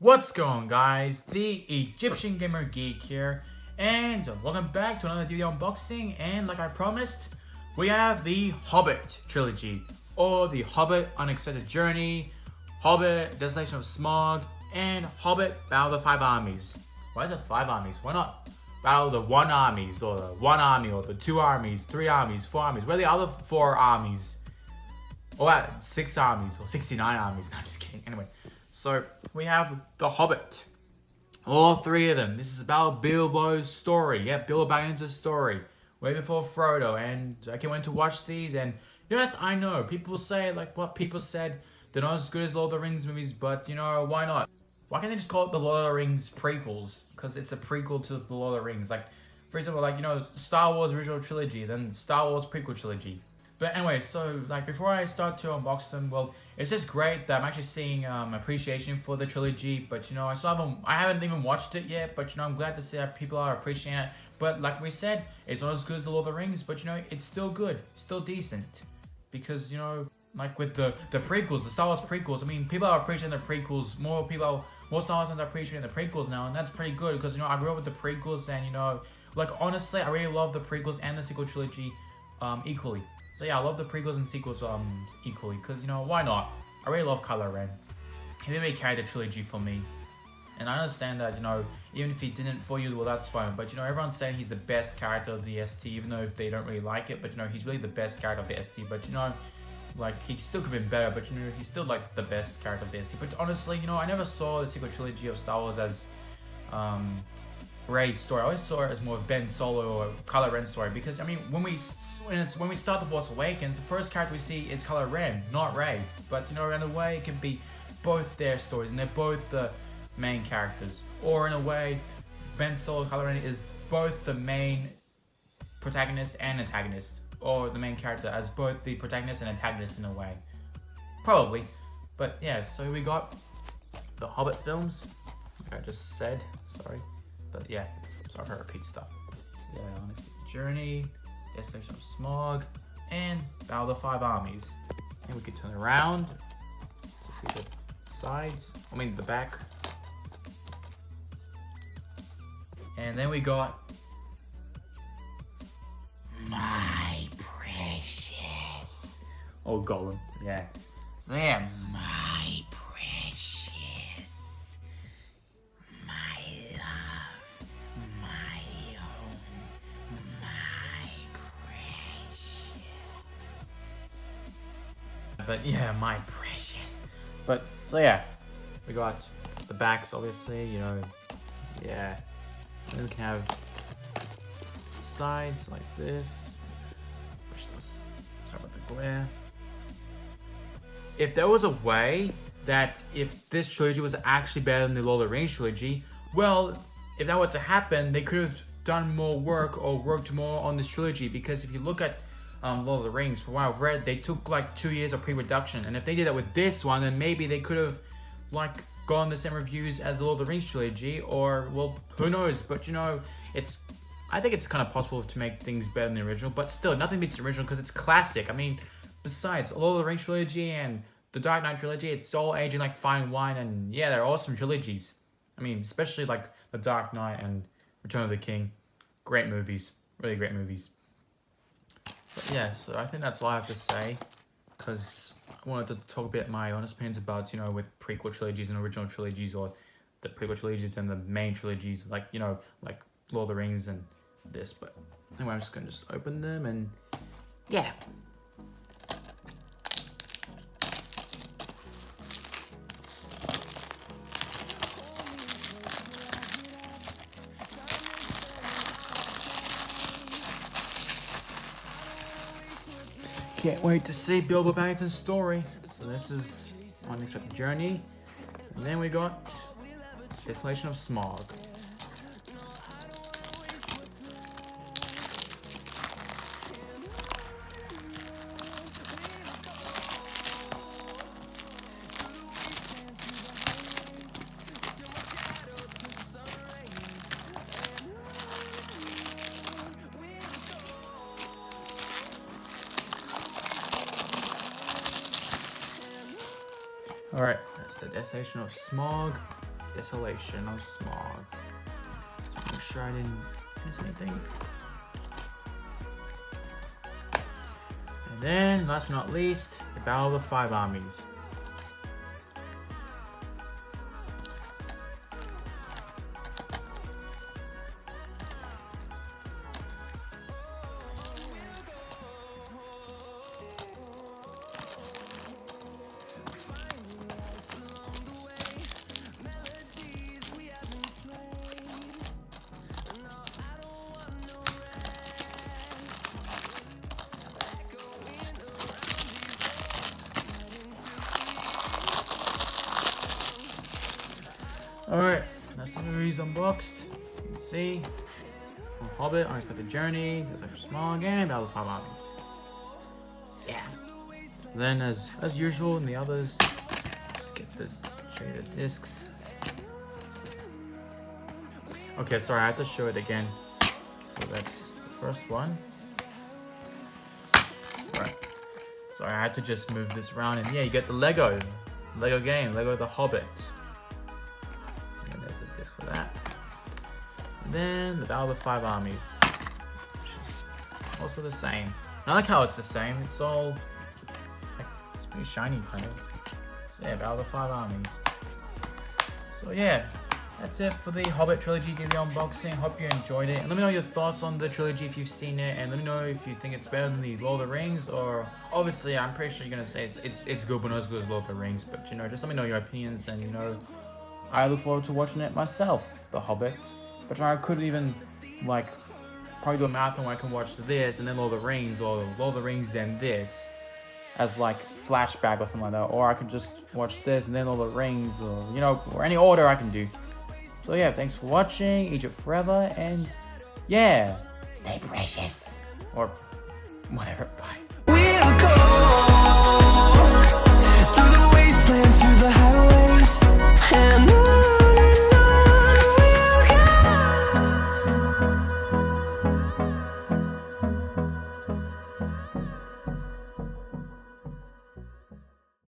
What's going on, guys? The Egyptian Gamer Geek here, and welcome back to another video unboxing. And like I promised, we have the Hobbit Trilogy, or the Hobbit Unexpected Journey, Hobbit Desolation of Smaug, and Hobbit Battle of the Five Armies. Why is it 5 armies? Why not Battle of the 1 armies, or the 1 army, or the 2 armies, 3 armies, 4 armies? Where are the other 4 armies? Or 6 armies, or 69 armies? No, I'm just kidding. Anyway. So, we have The Hobbit. All 3 of them. This is about Bilbo's story. Yeah, Bilbo Baggins' story. Way before Frodo. And I can't wait to watch these. And yes, I know. People say, like what people said, they're not as good as Lord of the Rings movies. But, you know, why not? Why can't they just call it the Lord of the Rings prequels? Because it's a prequel to the Lord of the Rings. Like, for example, like, you know, Star Wars original trilogy. Then Star Wars prequel trilogy. But anyway, so like before I start to unbox them, well, it's just great that I'm actually seeing appreciation for the trilogy. But you know, I haven't even watched it yet. But you know, I'm glad to see that people are appreciating it. But like we said, it's not as good as the Lord of the Rings. But you know, it's still good, still decent, because you know, like with the prequels, the Star Wars prequels. I mean, people are appreciating the prequels. More Star Wars are appreciating the prequels now, and that's pretty good because you know I grew up with the prequels, and you know, like honestly, I really love the prequels and the sequel trilogy equally. So yeah, I love the prequels and sequels equally, because, you know, why not? I really love Kylo Ren. He really carried the trilogy for me. And I understand that, you know, even if he didn't for you, well, that's fine. But, you know, everyone's saying he's the best character of the ST, even though if they don't really like it. But, you know, he's really the best character of the ST. But, you know, like, he still could have been better. But, you know, he's still, like, the best character of the ST. But honestly, you know, I never saw the sequel trilogy of Star Wars as Rey's story. I always saw it as more of Ben Solo or Kylo Ren's story. Because, I mean, when we start The Force Awakens, the first character we see is Kylo Ren, not Rey. But, you know, in a way, it can be both their stories, and they're both the main characters. Or, in a way, Ben Solo, Kylo Ren is both the main protagonist and antagonist. Or the main character as both the protagonist and antagonist in a way. Probably. But, yeah, so we got the Hobbit films, like I just said. Sorry. But, yeah, sorry if I repeat stuff. Yeah, Unexpected Journey, Desolation of Smaug, and Battle of the 5 Armies. And we can turn around to see the sides, the back. And then we got my precious. Oh, Gollum, yeah. So yeah, my precious. But yeah, my precious. But so yeah, we got the backs, obviously, you know, yeah. And then we can have sides like this. Push this. Sorry about the glare. If there was a way that if this trilogy was actually better than the Lord of the Rings trilogy, well, if that were to happen, they could have done more work or worked more on this trilogy. Because if you look at Lord of the Rings, from what I've read, they took like 2 years of pre-production, and if they did that with this one, then maybe they could have like gotten the same reviews as the Lord of the Rings trilogy, or well, who knows? But you know, I think it's kind of possible to make things better than the original, but still, nothing beats the original because it's classic. I mean, besides Lord of the Rings trilogy and the Dark Knight trilogy, it's all aging like fine wine, and yeah, they're awesome trilogies. I mean, especially like the Dark Knight and Return of the King, great movies, really great movies. But yeah, so I think that's all I have to say, because I wanted to talk a bit my honest opinions about, you know, with prequel trilogies and original trilogies, or the prequel trilogies and the main trilogies, like, you know, like Lord of the Rings and this. But anyway, I'm just going to open them, and yeah. Can't wait to see Bilbo Baggins' story. So this is Unexpected Journey. And then we got Desolation of Smaug. Alright, that's the Desolation of Smaug. Desolation of Smog. Just make sure I didn't miss anything. And then, last but not least, the Battle of the Five Armies. Alright, that's the movies unboxed. As you can see, Hobbit, Unexpected Journey, there's like a small game, Battle of the Five Armies. Yeah. So then, as usual in the others, just get this, show you the discs. Okay, sorry, I have to show it again. So that's the first one. Right. Sorry, I had to just move this around, and yeah, you get the Lego game, Lego The Hobbit. For that. And then the Battle of the Five Armies, which is also the same. I like how it's the same. It's all like, it's pretty shiny kind of. So yeah, Battle of the Five Armies. So yeah, that's it for the Hobbit Trilogy DVD unboxing. Hope you enjoyed it. And let me know your thoughts on the trilogy if you've seen it, and let me know if you think it's better than the Lord of the Rings, or obviously I'm pretty sure you're gonna say it's good but not as good as Lord of the Rings. But you know, just let me know your opinions, and you know, I look forward to watching it myself, The Hobbit. But I could even, like, probably do a marathon where I can watch this and then Lord of the Rings, or Lord of the Rings then this, as like flashback or something like that. Or I could just watch this and then Lord of the Rings, or, you know, or any order I can do. So yeah, thanks for watching, Egypt forever, and yeah, stay precious. Or whatever, bye.